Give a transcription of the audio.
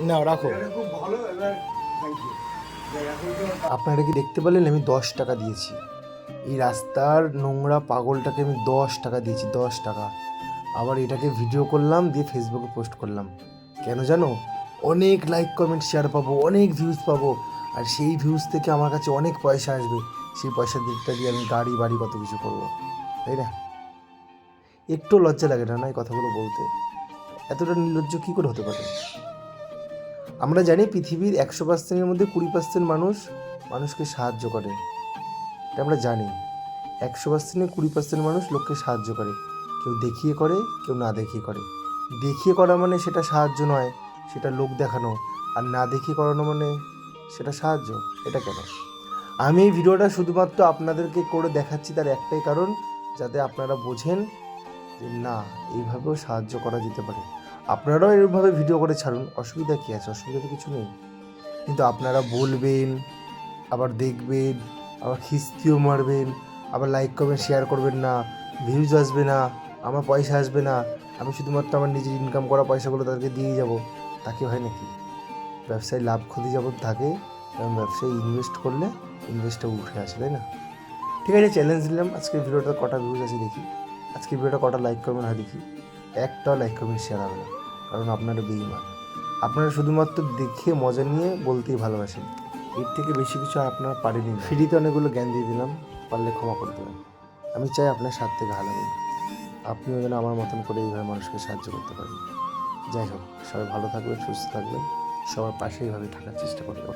না রাখো। খুব ভালো। এবার থ্যাংক ইউ। আপনারা কি দেখতে পেলেন আমি 10 টাকা দিয়েছি, এই রাস্তার নোংরা পাগলটাকে আমি 10 টাকা দিয়েছি, 10 টাকা। আবার এটাকে ভিডিও করলাম, দিয়ে ফেসবুকে পোস্ট করলাম। কেন জানো? অনেক লাইক কমেন্ট শেয়ার পাবো, অনেক ভিউজ পাবো, আর সেই ভিউজ থেকে আমার কাছে অনেক পয়সা আসবে। সেই পয়সা দিকটা দিয়ে আমি গাড়ি বাড়ি কত কিছু করবো, তাই না? একটু লজ্জা লাগে না এই কথাগুলো বলতে? এতটা নির্লজ্জ কী করে হতে পারে? আমরা জানি পৃথিবীর 100%-এর মধ্যে 20% মানুষ মানুষকে সাহায্য করে, এটা আমরা জানি। 100%-এ 20% মানুষ লোককে সাহায্য করে, কেউ দেখিয়ে করে, কেউ না দেখিয়ে করে। দেখিয়ে করা মানে সেটা সাহায্য নয়, সেটা লোক দেখানো। আর না দেখিয়ে করানো মানে সেটা সাহায্য। এটা কেন? আমি এই ভিডিওটা শুধুমাত্র আপনাদেরকে করে দেখাচ্ছি, তার একটাই কারণ, যাতে আপনারা বোঝেন যে না, এইভাবেও সাহায্য করা যেতে পারে। আপনারাও এরভাবে ভিডিও করে ছাড়ুন, অসুবিধা কী আছে? অসুবিধা তো কিছু নেই। কিন্তু আপনারা বলবেন, আবার দেখবেন, আবার খিস্তিও মারবেন, আবার লাইক কমেন্ট শেয়ার করবেন না, ভিউজ আসবে না, আমার পয়সা আসবে না, আমি শুধুমাত্র আমার নিজের ইনকাম করা পয়সাগুলো তাদেরকে দিয়ে যাব। তাকে হয় নাকি? ব্যবসায় লাভ ক্ষতি যেমন থাকে, তেমন ব্যবসায় ইনভেস্ট করলে ইনভেস্টটা উঠে আসে, তাই না? ঠিক আছে, চ্যালেঞ্জ দিলাম, আজকের ভিডিওটা কটা ভিউজ আছে দেখি, আজকের ভিডিওটা কটা লাইক কমেন্ট হয় দেখি। একটাও লাইক কমেন্ট শেয়ার হবে না, কারণ আপনারা বেঈমান। আপনারা শুধুমাত্র দেখে মজা নিয়ে বলতেই ভালোবাসেন, এর থেকে বেশি কিছু আর আপনারা পারেনই না। ফ্রিতে অনেকগুলো জ্ঞান দিয়ে দিলাম, পারলে ক্ষমা করে দেবেন। আমি চাই আপনার স্বার্থ থেকে ভালো দিন, আপনিও যেন আমার মতন করে এইভাবে মানুষকে সাহায্য করতে পারেন। যাই হোক, সবাই ভালো থাকবেন, সুস্থ থাকবেন, সবার পাশে এইভাবে থাকার চেষ্টা করবেন।